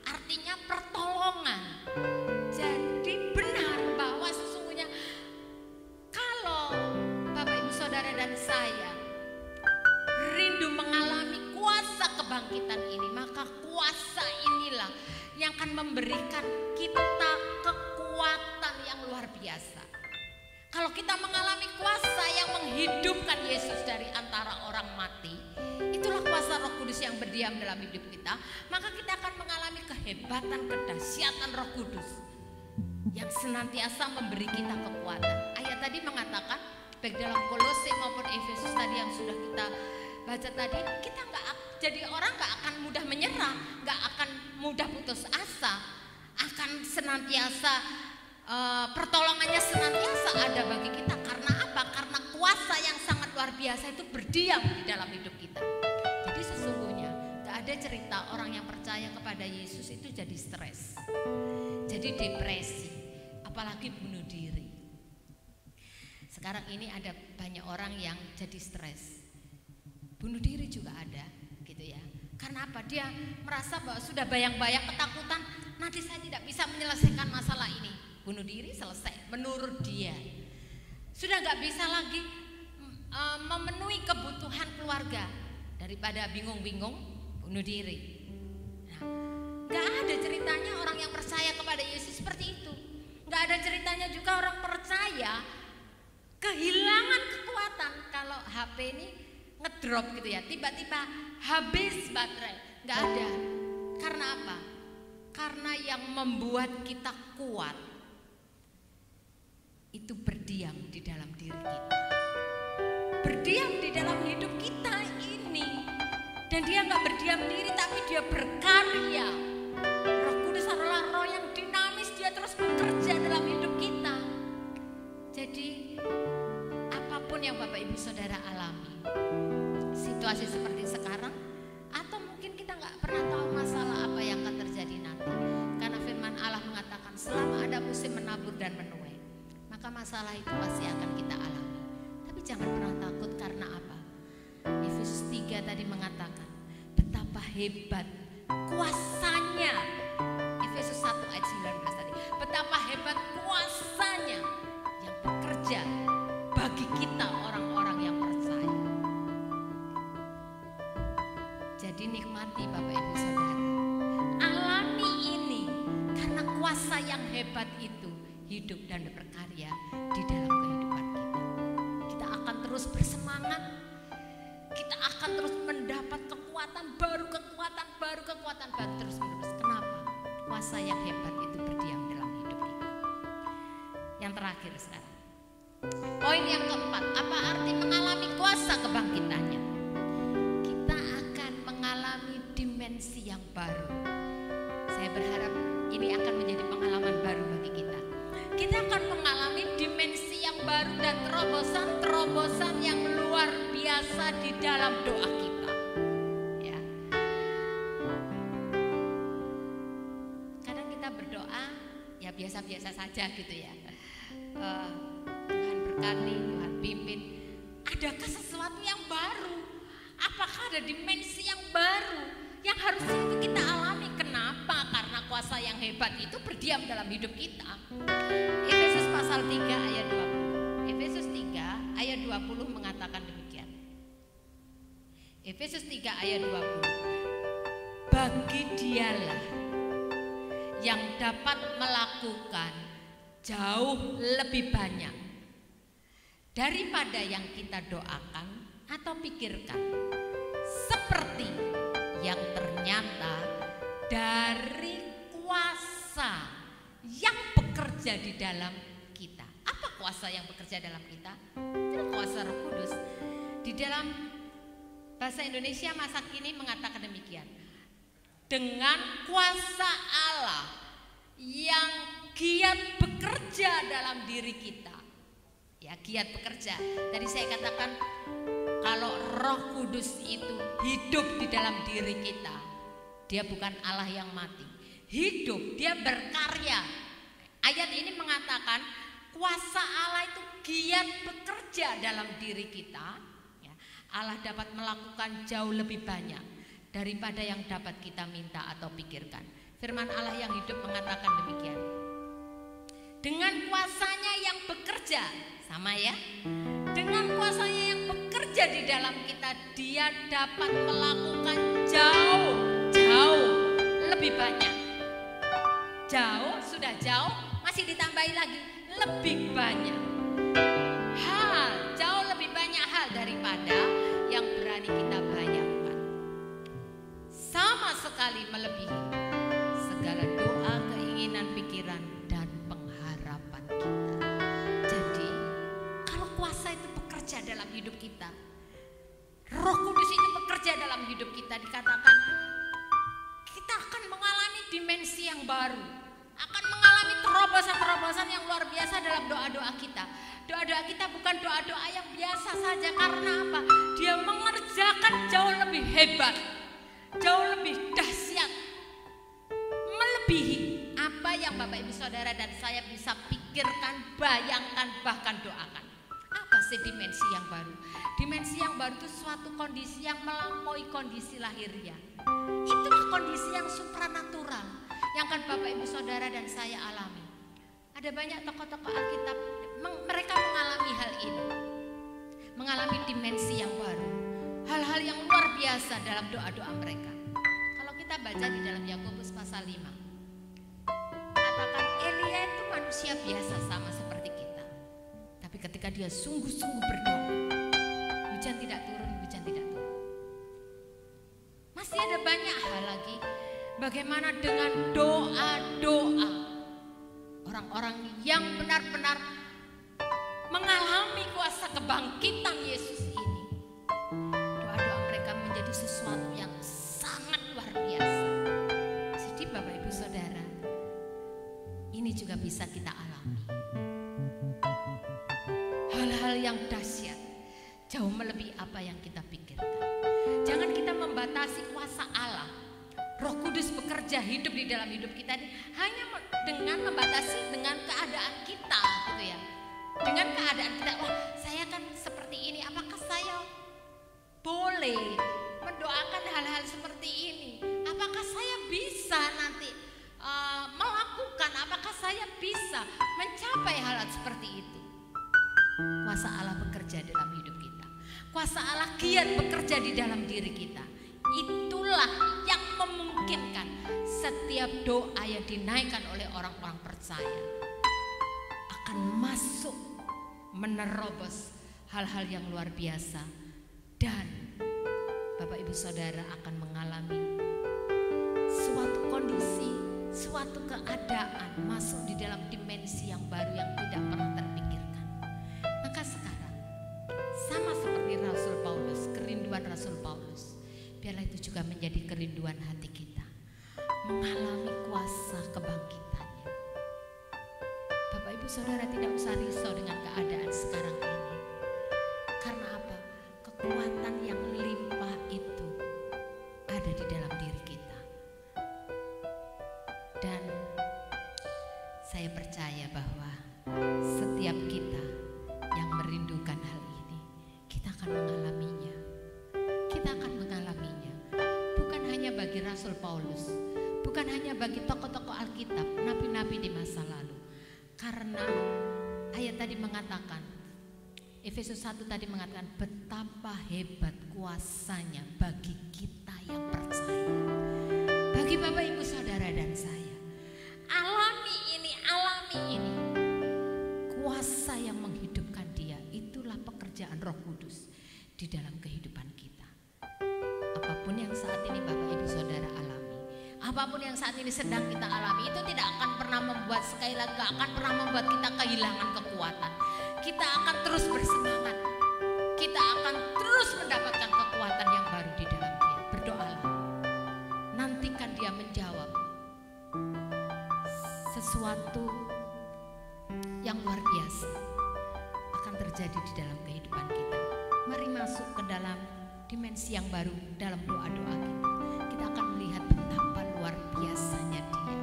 artinya pertolongan. Jadi benar bahwa sesungguhnya kalau Bapak Ibu Saudara dan saya rindu mengalami kuasa kebangkitan ini, maka kuasa inilah yang akan memberikan kita kekuatan yang luar biasa. Kalau kita mengalami kuasa yang menghidupkan Yesus dari antara orang mati, itulah kuasa Roh Kudus yang berdiam dalam hidup kita, maka kita akan mengalami kehebatan, kedahsyatan Roh Kudus yang senantiasa memberi kita kekuatan. Ayat tadi mengatakan, baik dalam Kolose maupun Efesus tadi yang sudah kita baca tadi, kita jadi orang nggak akan mudah menyerah, nggak akan mudah putus asa, akan senantiasa pertolongannya senantiasa ada bagi kita. Karena apa? Karena kuasa yang sangat luar biasa itu berdiam di dalam hidup kita. Jadi sesungguhnya nggak ada cerita orang yang percaya kepada Yesus itu jadi stres, jadi depresi, apalagi bunuh diri. Sekarang ini ada banyak orang yang jadi stres, bunuh diri juga ada gitu ya. Karena apa? Dia merasa bahwa sudah bayang-bayang ketakutan, nanti saya tidak bisa menyelesaikan masalah ini, bunuh diri, selesai. Menurut dia sudah gak bisa lagi memenuhi kebutuhan keluarga, daripada bingung-bingung bunuh diri. Nah, gak ada ceritanya orang yang percaya kepada Yesus seperti itu. Gak ada ceritanya juga orang percaya kehilangan kekuatan kalau HP ini ngedrop gitu ya, tiba-tiba habis baterai. Gak ada. Karena apa? Karena yang membuat kita kuat itu berdiam di dalam diri kita, berdiam di dalam hidup kita ini. Dan dia gak berdiam diri, tapi dia berkarya. Roh Kudus adalah roh yang dinamis, dia terus bekerja dalam hidup kita. Jadi apapun yang Bapak Ibu Saudara alami, situasi seperti sekarang, atau mungkin kita gak pernah tahu masalah apa yang akan terjadi nanti. Karena firman Allah mengatakan selama ada musim menabur dan menuai, maka masalah itu pasti akan kita alami. Tapi jangan pernah takut, karena apa? Efesus 3 tadi mengatakan betapa hebat kuasanya. Efesus 1 ayat 19 tadi, betapa hebat kuasanya yang bekerja bagi kita orang-orang yang percaya. Jadi nikmati Bapak Ibu Saudara, alami ini, karena kuasa yang hebat itu hidup dan berkarya di dalam kehidupan kita. Kita akan terus bersemangat, kita akan terus mendapat kekuatan baru, kekuatan baru terus menerus. Kenapa? Kuasa yang hebat itu berdiam dalam hidup kita. Yang terakhir sekarang. Poin yang keempat, apa arti mengalami kuasa kebangkitannya? Kita akan mengalami dimensi yang baru. Saya berharap ini akan menjadi pengalaman baru bagi kita. Kita akan mengalami dimensi yang baru dan terobosan-terobosan yang luar biasa di dalam doa kita. Ya. Kadang kita berdoa ya biasa-biasa saja gitu ya. Tuhan berkati, Tuhan pimpin. Adakah sesuatu yang baru? Apakah ada dimensi yang baru yang harusnya itu kita alami? Kenapa? Karena kuasa yang hebat itu berdiam dalam hidup kita. Efesus pasal 3 ayat 20. Efesus 3 ayat 20 mengatakan demikian. Efesus 3 ayat 20. Bagi dialah yang dapat melakukan jauh lebih banyak daripada yang kita doakan atau pikirkan, seperti yang ternyata dari kuasa yang bekerja di dalam kita. Apa kuasa yang bekerja dalam kita? Itu kuasa Roh Kudus. Di dalam bahasa Indonesia masa kini mengatakan demikian. Dengan kuasa Allah yang giat bekerja dalam diri kita. Ya, giat bekerja. Tadi saya katakan kalau Roh Kudus itu hidup di dalam diri kita, dia bukan Allah yang mati. Hidup, dia berkarya. Ayat ini mengatakan kuasa Allah itu giat bekerja dalam diri kita. Ya, Allah dapat melakukan jauh lebih banyak daripada yang dapat kita minta atau pikirkan. Firman Allah yang hidup mengatakan demikian. Dengan kuasanya yang bekerja, sama ya. Dengan kuasanya yang bekerja di dalam kita, dia dapat melakukan jauh lebih banyak. Sudah jauh, masih ditambahi lagi lebih banyak. Jauh lebih banyak hal daripada yang berani kita bayangkan. Sama sekali melebihi segala doa, keinginan, pikiran, dan pengharapan kita. Jadi, kalau kuasa itu bekerja dalam hidup kita, Roh Kudus itu bekerja dalam hidup kita, dikatakan kita akan mengalami dimensi yang baru, akan mengalami terobosan-terobosan yang luar biasa dalam doa-doa kita. Doa-doa kita bukan doa-doa yang biasa saja. Karena apa? Dia mengerjakan jauh lebih hebat, jauh lebih dahsyat, melebihi apa yang Bapak Ibu Saudara dan saya bisa pikirkan, bayangkan, bahkan doakan. Apa sih dimensi yang baru? Dimensi yang baru itu suatu kondisi yang melampaui kondisi lahiriah. Itulah kondisi yang supranatural yang akan Bapak Ibu Saudara dan saya alami. Ada banyak tokoh-tokoh Alkitab, mereka mengalami hal ini, mengalami dimensi yang baru, hal-hal yang luar biasa dalam doa-doa mereka. Kalau kita baca di dalam Yakobus pasal 5, katakan Elia itu manusia biasa sama seperti kita. Tapi ketika dia sungguh-sungguh berdoa, hujan tidak turun. Masih ada banyak hal lagi. Bagaimana dengan doa-doa orang-orang yang benar-benar mengalami kuasa kebangkitan Yesus ini. Doa-doa mereka menjadi sesuatu yang sangat luar biasa. Jadi Bapak Ibu Saudara, ini juga bisa kita alami. Hal-hal yang dahsyat, jauh melebihi apa yang kita pikirkan. Jangan kita membatasi kuasa Allah. Roh Kudus bekerja hidup di dalam hidup kita ini hanya dengan membatasi dengan keadaan kita, gitu ya. Dengan keadaan kita, wah saya kan seperti ini, apakah saya boleh mendoakan hal-hal seperti ini? Apakah saya bisa nanti melakukan? Apakah saya bisa mencapai hal seperti itu? Kuasa Allah bekerja dalam hidup kita. Kuasa Allah giat bekerja di dalam diri kita. Itulah yang memungkinkan setiap doa yang dinaikkan oleh orang-orang percaya akan masuk menerobos hal-hal yang luar biasa, dan Bapak Ibu Saudara akan mengalami suatu kondisi, suatu keadaan masuk di dalam dimensi yang baru yang tidak pernah terpikirkan. Maka sekarang sama seperti Rasul Paulus, kerinduan Rasul Paulus, biarlah itu juga menjadi kerinduan hati kita, mengalami kuasa kebangkitannya. Bapak Ibu Saudara tidak usah risau dengan keadaan sekarang ini. Karena apa? Kekuatan yang limpah itu ada di dalam diri kita. Dan saya percaya bahwa setiap kita yang merindukan hal ini, kita akan mengalaminya. Kita akan mengalaminya. Bukan hanya bagi Rasul Paulus, bukan hanya bagi tokoh-tokoh Alkitab, nabi-nabi di masa lalu. Karena ayat tadi mengatakan, Efesus 1 tadi mengatakan betapa hebat kuasanya bagi kita yang percaya. Bagi Bapak Ibu Saudara dan saya, alami ini. Kuasa yang menghidupkan dia, itulah pekerjaan Roh Kudus di dalam kehidupan kita. Apapun yang saat ini Bapak Ibu Saudara alami, apapun yang saat ini sedang kita alami, itu tidak akan pernah membuat, sekali lagi gak akan pernah membuat kita kehilangan kekuatan. Kita akan terus bersemangat, kita akan terus mendapatkan kekuatan yang baru di dalam dia. Berdoalah, nantikan dia menjawab sesuatu yang luar biasa akan terjadi di dalam kehidupan kita. Mari masuk ke dalam dimensi yang baru dalam doa-doa kita. Kita akan melihat betapa luar biasanya dia.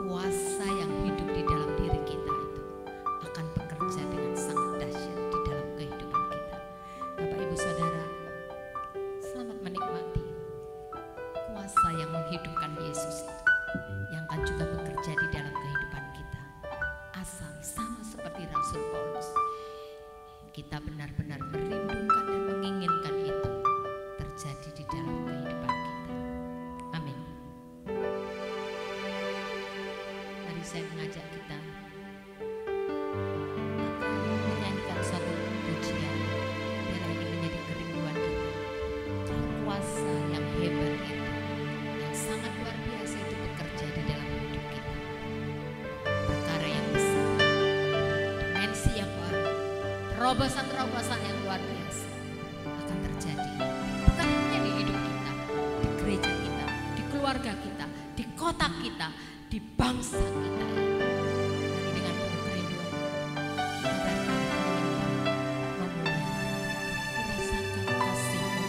Kuasa yang hidup di dalam diri kita itu akan bekerja dengan sangat dahsyat di dalam kehidupan kita. Bapak Ibu Saudara, selamat menikmati kuasa yang menghidupkan Yesus itu, yang akan juga bekerja di dalam kehidupan kita. Asal sama seperti Rasul Paulus, kita benar-benar merindukan dan menginginkan itu terjadi di dalam kehidupan kita. Amin. Mari saya mengajak kita menyanyikan suatu pujian. Biarlah ini menjadi kerinduan kita. Kuasa yang hebat itu, yang sangat luar biasa itu bekerja di dalam hidup kita. Perkara yang besar, dimensi yang baru, terobosan-terobosan yang luar biasa akan terjadi. Bukan hanya di hidup kita, di gereja kita, di keluarga kita, di kota kita, di bangsa kita. Mari dengan penuh kerinduan kita datang memuliakan, merasakan kasih-Mu.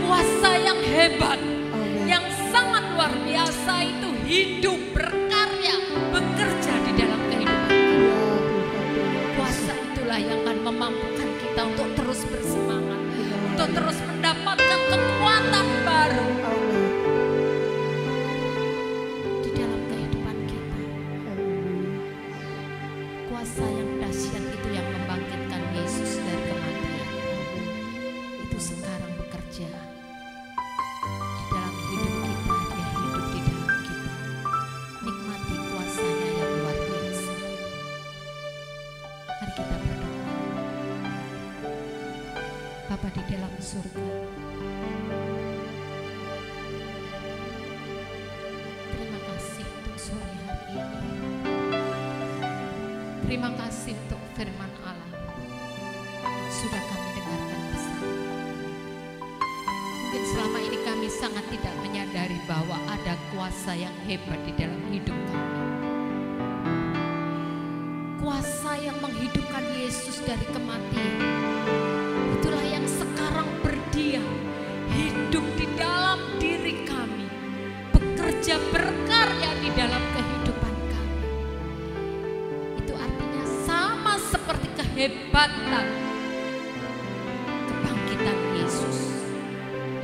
kuasa yang hebat, yang sangat luar biasa itu hidup, berkarya, bekerja di dalam kehidupan kita. Kuasa itulah yang akan memampukan kita untuk terus bersemangat, untuk terus mendapatkan kekuatan baru di dalam kehidupan kita. Kuasa yang dahsyat itu yang membangkitkan Yesus dari kematian, itu sekarang bekerja di dalam hidup kita. Dia hidup di dalam kita. Nikmati kuasanya yang luar biasa. Mari kita berdoa. Bapa di dalam surga, terima kasih untuk sore hari ini. Terima kasih untuk firman Allah yang sudah kami dengarkan bersama. Mungkin selama ini kami sangat tidak menyadari bahwa ada kuasa yang hebat di dalam hidup kami. Kuasa yang menghidupkan Yesus dari kematian, itulah yang sekarang berdiam, hidup di dalam diri kami, bekerja berkarya di dalam kehidupan kami. Itu artinya sama seperti kehebatan kebangkitan Yesus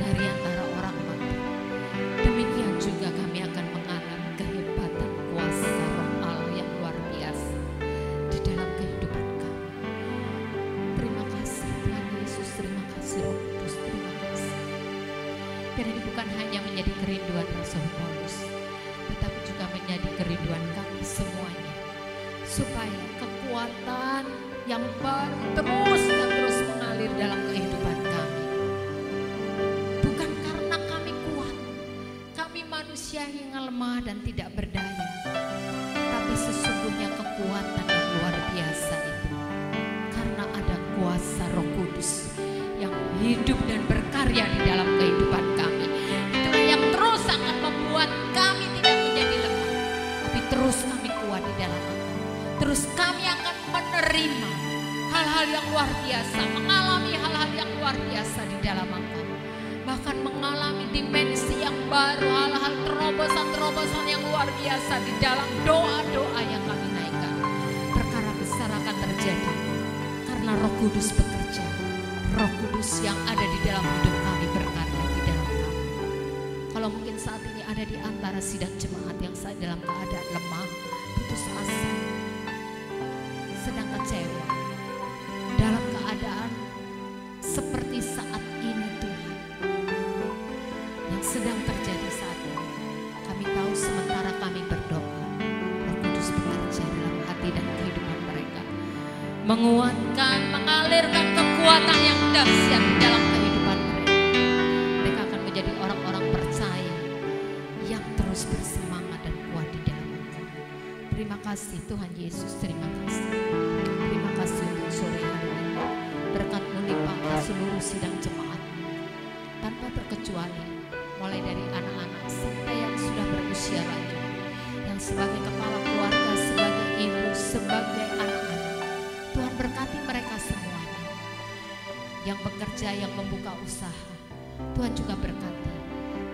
dari antara orang mati. Demikian juga kami akan mengalami kehebatan kuasa Roh Allah yang luar biasa di dalam kehidupan kami. Terima kasih Tuhan Yesus, terima kasih Roh Kudus, terima kasih. Dan ini bukan hanya menjadi kerinduan Rasul Paulus, tetapi juga menjadi kerinduan kami semuanya, supaya kekuatan yang baru terus dan terus mengalir dalam kehidupan kami. Bukan karena kami kuat, kami manusia yang lemah dan tidak berdaya, tapi sesungguhnya kekuatan yang luar biasa itu karena ada kuasa Roh Kudus yang hidup dan berkarya di dalam kehidupan kami. Itulah yang terus akan membuat kami tidak menjadi lemah, tapi terus kami kuat di dalam Engkau. Terus kami akan menerima hal-hal yang luar biasa, mengalami hal-hal yang luar biasa di dalam Engkau. Bahkan mengalami dimensi yang baru, hal-hal terobosan-terobosan yang luar biasa di dalam doa-doa yang kami naikkan. Perkara besar akan terjadi karena Roh Kudus bekerja. Roh Kudus yang ada di dalam hidup kami berkarya di dalam kami. Kalau mungkin saat ini ada di antara sidang jemaat yang saat dalam keadaan lemah, putus asa, sedang kecewa, dalam keadaan seperti saat ini Tuhan, yang sedang terjadi saat ini, kami tahu sementara kami berdoa, Roh Kudus bekerja dalam hati dan kehidupan mereka, menguatkan, mengalirkan kekuatan yang dahsyat di dalam kehidupan mereka. Mereka akan menjadi orang-orang percaya yang terus bersemangat dan kuat di dalam Engkau. Terima kasih Tuhan Yesus, terima kasih. Terima kasih untuk sore hari ini. Berkat-Mu limpahkan seluruh sidang jemaat tanpa terkecuali, mulai dari anak-anak sampai yang sudah berusia lanjut, yang sebagai kepala keluarga, sebagai ibu, sebagai anak-anak. Tuhan berkati mereka semuanya. Yang bekerja, yang membuka usaha, Tuhan juga berkati.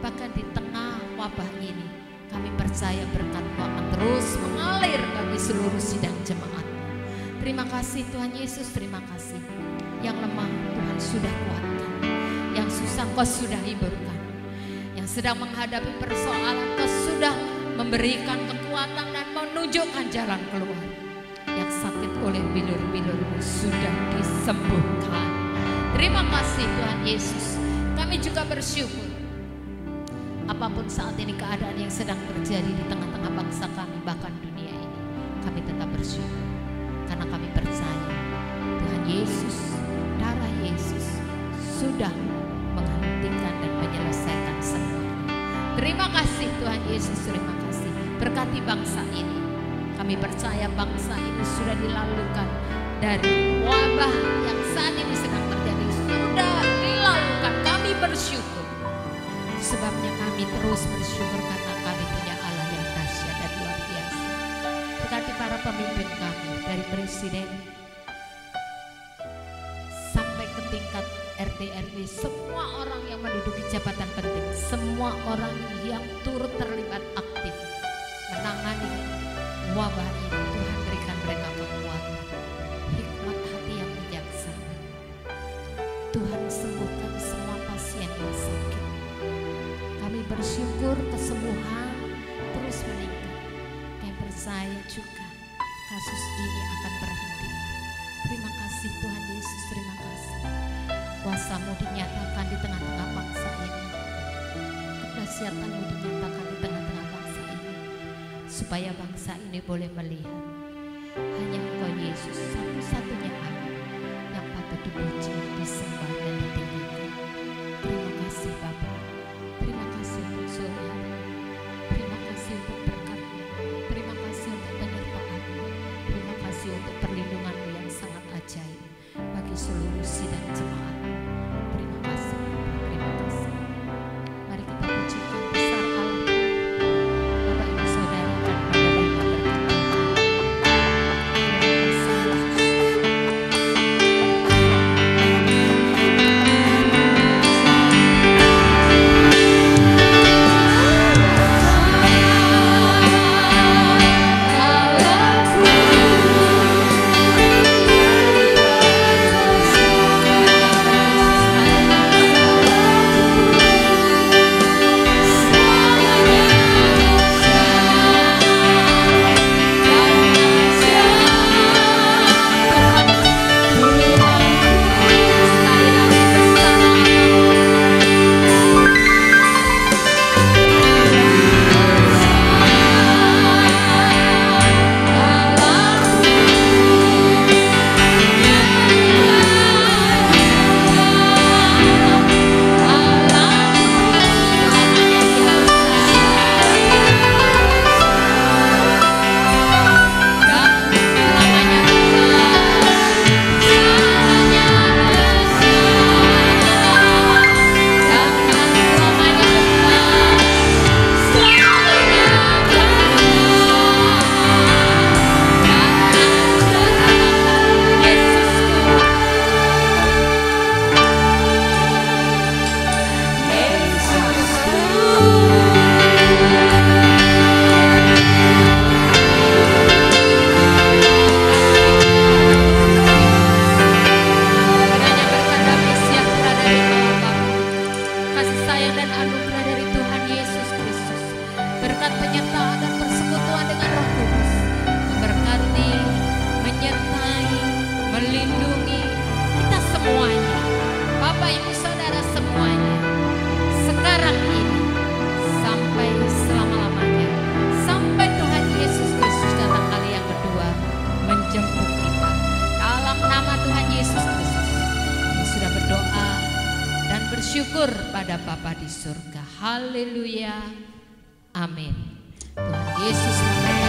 Bahkan di tengah wabah ini, kami percaya berkat-Mu akan terus mengalir bagi seluruh sidang jemaat. Terima kasih Tuhan Yesus, terima kasih. Yang lemah Tuhan sudah kuatkan, yang susah Kau sudah hiburkan, yang sedang menghadapi persoalan Kau sudah memberikan kekuatan dan menunjukkan jalan keluar. Yang sakit oleh bilur-bilur-Mu sudah disembuhkan. Terima kasih Tuhan Yesus. Kami juga bersyukur, apapun saat ini keadaan yang sedang terjadi di tengah-tengah bangsa kami, bahkan dunia ini, kami tetap bersyukur karena kami percaya Tuhan Yesus, darah Yesus sudah menghentikan dan menyelesaikan semuanya. Terima kasih Tuhan Yesus, terima kasih. Berkati bangsa ini. Kami percaya bangsa ini sudah dilalukan dari wabah yang saat ini sedang terjadi, sudah dilalukan. Kami bersyukur. Sebabnya kami terus bersyukur karena kami punya Allah yang dahsyat dan luar biasa. Berkati para pemimpin kami, dari presiden sampai ke tingkat RT RW, semua orang yang menduduki jabatan penting, semua orang yang turut terlibat aktif menangani wabah ini. Tuhan berikan mereka kekuatan, hikmat hati yang bijaksana. Tuhan sembuhkan semua pasien yang sakit. Kami bersyukur kesembuhan terus meningkat. Kami percaya juga kasus ini akan berhenti. Terima kasih Tuhan Yesus, terima kasih. Kuasa-Mu dinyatakan di tengah-tengah bangsa ini. Kedahsyatan-Mu dinyatakan di tengah-tengah bangsa ini, supaya bangsa ini boleh melihat hanya Engkau Yesus, satu-satunya Allah yang patut dipuji, disembah dan ditinggikan. Terima kasih Bapa. Terima kasih untuk sore hari. Terima kasih untuk berkat-Mu. Terima kasih untuk penyertaan-Mu. Terima kasih untuk perlindungan-Mu yang sangat ajaib bagi seluruh sidang jemaat. Terima kasih, terima kasih. Mari kita pujikan besar Allah. Bapak Ibu Saudara, kan pada Bapak berkat Tuhan. Terima kasih bersyukur pada Bapa di surga. Haleluya. Amin. Tuhan Yesus memberkati.